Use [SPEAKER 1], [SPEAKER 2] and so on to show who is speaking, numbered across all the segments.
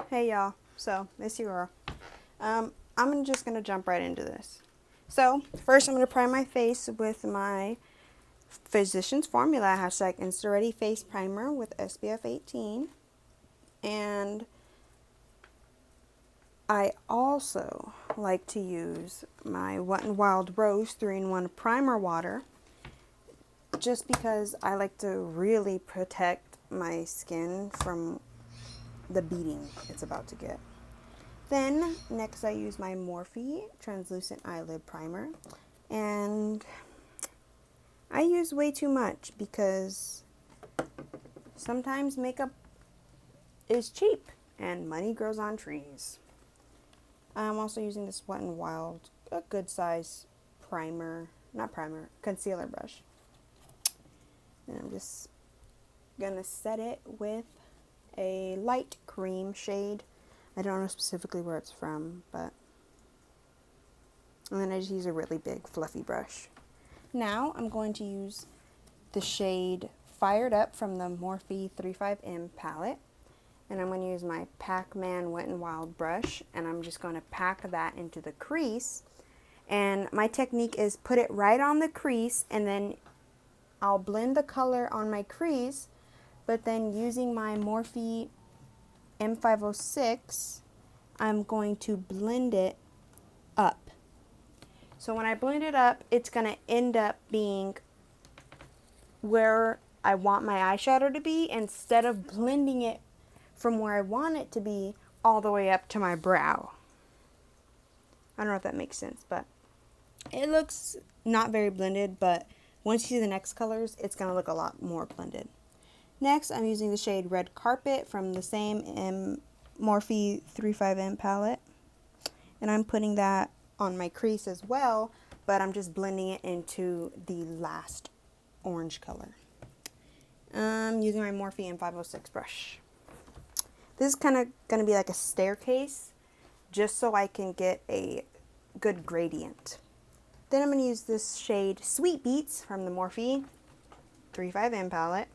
[SPEAKER 1] Hey y'all, so it's your girl. I'm just gonna jump right into this. So first I'm gonna prime my face with my Physicians Formula Insta Ready Face Primer with SPF 18. And I also like to use my Wet n Wild Rose 3-in-1 Primer Water just because I like to really protect my skin from the beating it's about to get. Then next I use my Morphe Translucent Eyelid Primer, and I use way too much because sometimes makeup is cheap and money grows on trees. I'm also using this Wet n Wild, a good size concealer brush. And I'm just gonna set it with a light cream shade. I don't know specifically where it's from, but... And then I just use a really big fluffy brush. Now I'm going to use the shade Fired Up from the Morphe 35M palette. And I'm going to use my Pac-Man Wet n Wild brush, and I'm just going to pack that into the crease. And my technique is put it right on the crease, and then I'll blend the color on my crease, but then using my Morphe M506, I'm going to blend it up. So when I blend it up, it's going to end up being where I want my eyeshadow to be, instead of blending it from where I want it to be all the way up to my brow. I don't know if that makes sense, but it looks not very blended, but once you see the next colors, it's going to look a lot more blended. Next, I'm using the shade Red Carpet from the same Morphe 35M palette, and I'm putting that on my crease as well, but I'm just blending it into the last orange color. I'm using my Morphe M506 brush. This is kind of going to be like a staircase, just so I can get a good gradient. Then I'm going to use this shade Sweet Beets from the Morphe 35M palette.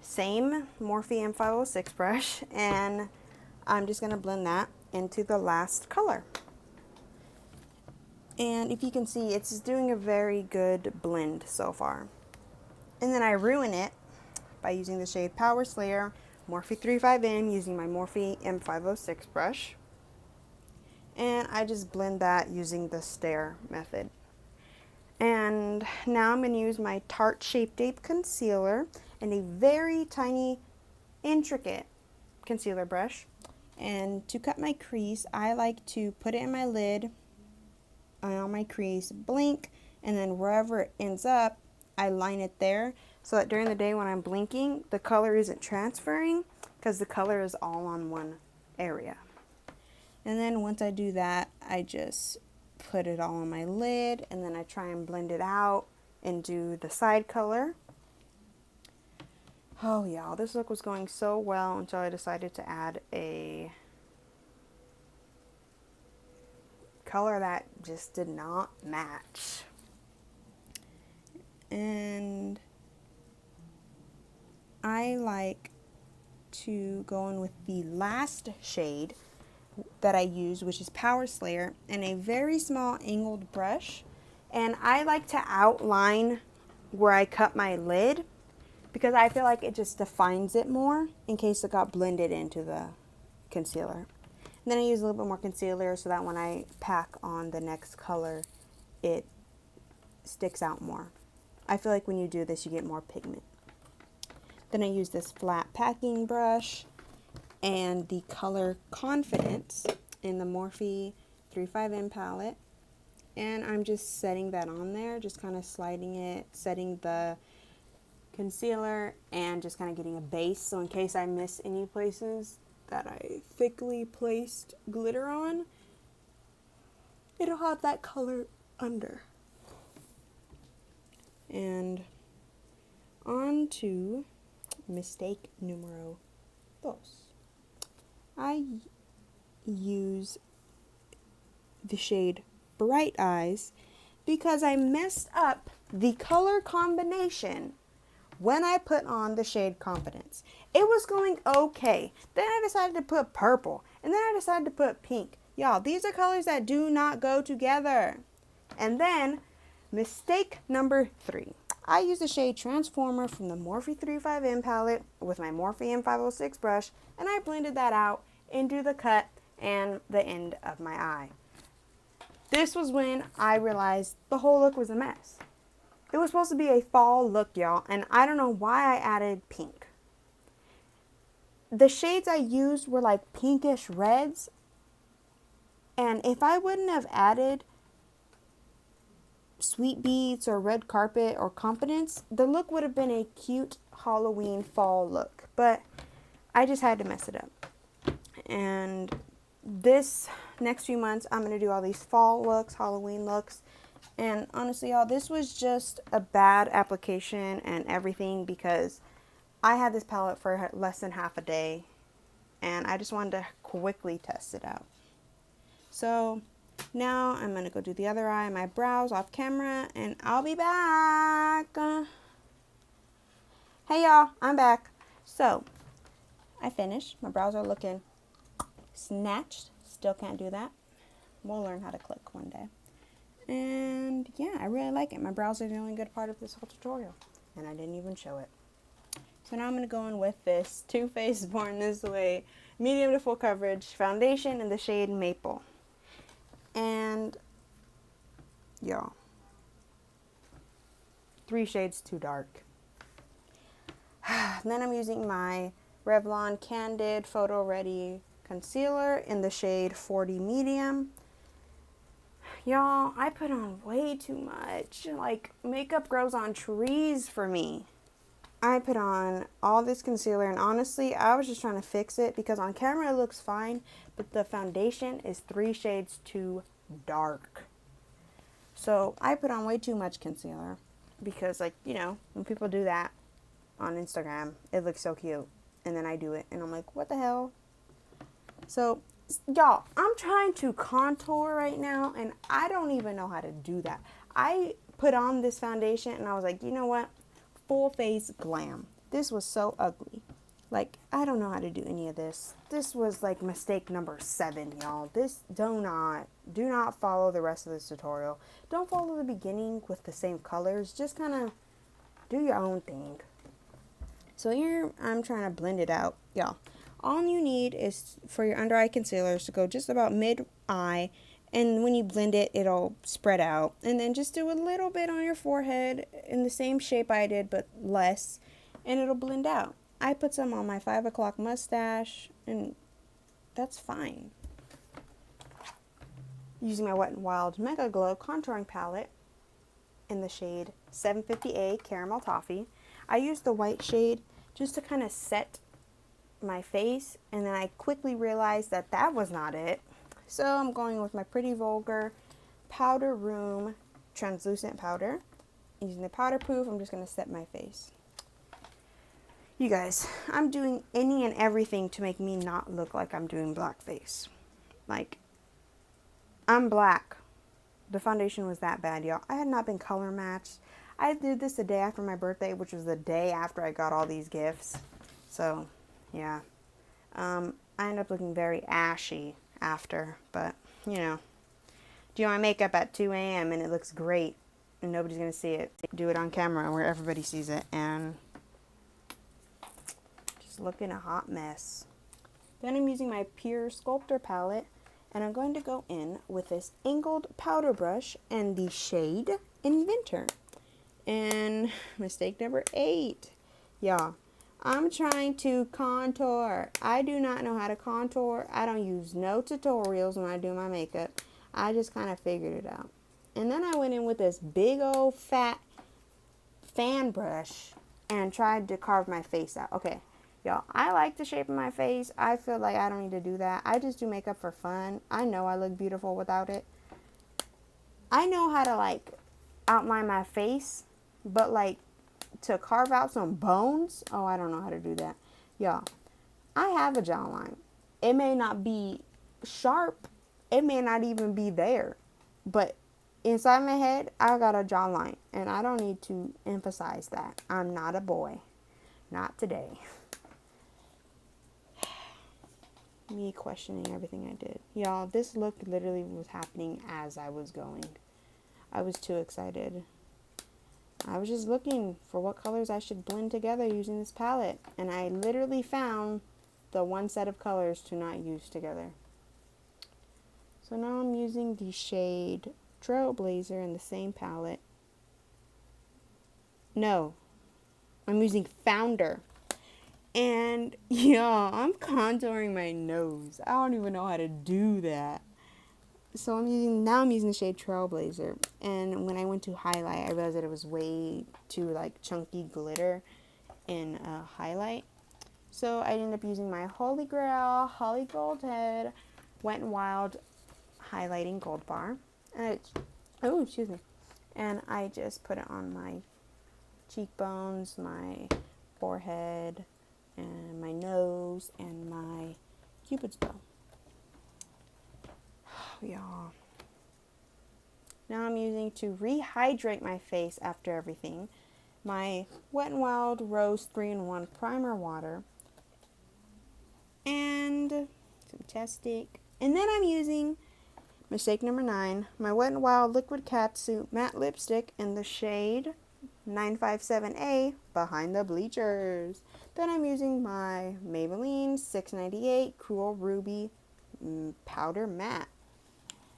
[SPEAKER 1] Same Morphe M506 brush, and I'm just going to blend that into the last color. And if you can see, it's doing a very good blend so far. And then I ruin it by using the shade Power Slayer Morphe 35M using my Morphe M506 brush. And I just blend that using the stair method. And now I'm going to use my Tarte Shape Tape Concealer and a very tiny, intricate concealer brush. And to cut my crease, I like to put it in my lid, on my crease, blink, and then wherever it ends up, I line it there, so that during the day when I'm blinking, the color isn't transferring, because the color is all on one area. And then once I do that, I just put it all on my lid, and then I try and blend it out and do the side color. Oh y'all, this look was going so well until I decided to add a color that just did not match. And I like to go in with the last shade that I use, which is Power Slayer, and a very small angled brush. And I like to outline where I cut my lid, because I feel like it just defines it more in case it got blended into the concealer. And then I use a little bit more concealer so that when I pack on the next color, it sticks out more. I feel like when you do this, you get more pigment. Then I use this flat packing brush and the color Confidence in the Morphe 35M palette. And I'm just setting that on there, just kind of sliding it, setting the concealer, and just kind of getting a base. So in case I miss any places that I thickly placed glitter on, it'll have that color under. And on to mistake numero dos. I use the shade Bright Eyes because I messed up the color combination when I put on the shade Confidence. It was going okay. Then I decided to put purple. And then I decided to put pink. Y'all, these are colors that do not go together. And then, mistake number 3. I used the shade Transformer from the Morphe 35M palette with my Morphe M506 brush, and I blended that out into the cut and the end of my eye. This was when I realized the whole look was a mess. It was supposed to be a fall look, y'all, and I don't know why I added pink. The shades I used were like pinkish reds, and if I wouldn't have added Sweet Beats or Red Carpet or Confidence, the look would have been a cute Halloween fall look, but I just had to mess it up. And this next few months, I'm going to do all these fall looks, Halloween looks, and honestly, y'all, this was just a bad application and everything because I had this palette for less than half a day, and I just wanted to quickly test it out. So now I'm going to go do the other eye, my brows off camera, and I'll be back. Hey y'all, I'm back. So I finished. My brows are looking snatched. Still can't do that. We'll learn how to click one day. And yeah, I really like it. My brows are the only good part of this whole tutorial, and I didn't even show it. So now I'm going to go in with this Too Faced Born This Way medium to full coverage foundation in the shade Maple. And y'all, 3 shades too dark. Then I'm using my Revlon Candid Photo Ready concealer in the shade 40 medium. Y'all, I put on way too much. Like, makeup grows on trees for me. I put on all this concealer, and honestly, I was just trying to fix it because on camera it looks fine, but the foundation is 3 shades too dark. So I put on way too much concealer because, like, you know, when people do that on Instagram, it looks so cute. And then I do it, and I'm like, what the hell? So, y'all, I'm trying to contour right now, and I don't even know how to do that. I put on this foundation, and I was like, you know what? Full face glam. This was so ugly. Like, I don't know how to do any of this. This was like mistake number 7, y'all. Do not follow the rest of this tutorial. Don't follow the beginning with the same colors. Just kind of do your own thing. So here I'm trying to blend it out, y'all. All you need is for your under eye concealers to go just about mid eye, and when you blend it, it'll spread out. And then just do a little bit on your forehead in the same shape I did, but less, and it'll blend out. I put some on my 5 o'clock mustache, and that's fine. Using my Wet n Wild Mega Glow contouring palette in the shade 750A Caramel Toffee. I used the white shade just to kind of set my face, and then I quickly realized that that was not it. So I'm going with my Pretty Vulgar Powder Room translucent powder. Using the powder proof, I'm just going to set my face. You guys, I'm doing any and everything to make me not look like I'm doing blackface. Like, I'm black. The foundation was that bad, y'all. I had not been color matched. I did this the day after my birthday, which was the day after I got all these gifts. So, yeah. I ended up looking very ashy after, but, you know. Do my makeup at 2 a.m. and it looks great, and nobody's going to see it. Do it on camera where everybody sees it, and just looking a hot mess. Then I'm using my Pure Sculptor palette, and I'm going to go in with this angled powder brush and the shade Inventor. And mistake number 8. Y'all, I'm trying to contour. I do not know how to contour. I don't use no tutorials when I do my makeup. I just kind of figured it out. And then I went in with this big old fat fan brush and tried to carve my face out. Okay, y'all, I like the shape of my face. I feel like I don't need to do that. I just do makeup for fun. I know I look beautiful without it. I know how to, like, outline my face, but, like, to carve out some bones, oh, I don't know how to do that. Y'all, I have a jawline. It may not be sharp. It may not even be there. But inside my head, I got a jawline, and I don't need to emphasize that. I'm not a boy. Not today. Me questioning everything I did. Y'all, this look literally was happening as I was going. I was too excited. I was just looking for what colors I should blend together using this palette. And I literally found the one set of colors to not use together. So now I'm using the shade Trailblazer in the same palette. No, I'm using Founder. And yeah, I'm contouring my nose. I don't even know how to do that. So I'm using the shade Trailblazer. And when I went to highlight, I realized that it was way too like chunky glitter in highlight. So I ended up using my Holy Grail Holly Goldhead Wet n Wild highlighting gold bar. And and I just put it on my cheekbones, my forehead, and my nose, and my Cupid's bow. Y'all. Now I'm using to rehydrate my face after everything my Wet n Wild Rose 3-in-1 Primer Water and some chapstick. And then I'm using, mistake number 9, my Wet n Wild Liquid Catsuit Matte Lipstick in the shade 957A Behind the Bleachers. Then I'm using my Maybelline 698 Cruel Ruby Powder Matte.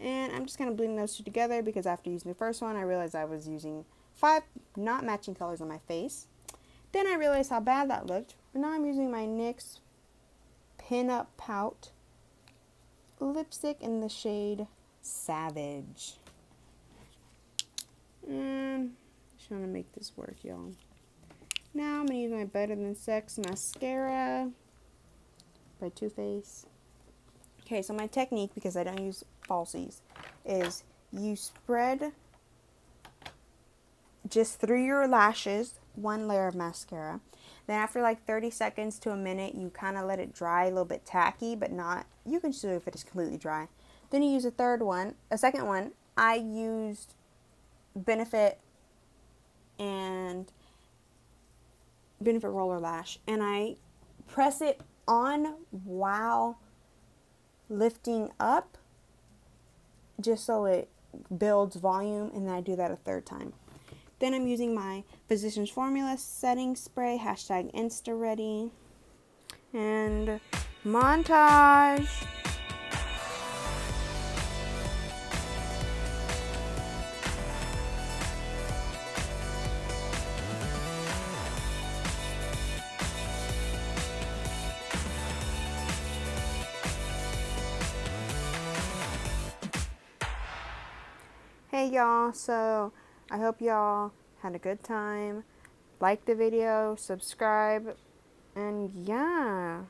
[SPEAKER 1] And I'm just kind of blending those two together because after using the first one, I realized I was using 5 not matching colors on my face. Then I realized how bad that looked. And now I'm using my NYX Pin Up Pout lipstick in the shade Savage. And just trying to make this work, y'all. Now I'm going to use my Better Than Sex mascara by Too Faced. Okay, so my technique, because I don't use falsies, is you spread just through your lashes, one layer of mascara. Then after like 30 seconds to a minute, you kind of let it dry, a little bit tacky, but not, you can just do it if it is completely dry. Then you use a second one. I used Benefit Roller Lash, and I press it on while lifting up just so it builds volume, and then I do that a third time. Then I'm using my Physicians Formula setting spray, hashtag InstaReady, and montage. Hey y'all, so I hope y'all had a good time. Like the video, subscribe, and yeah.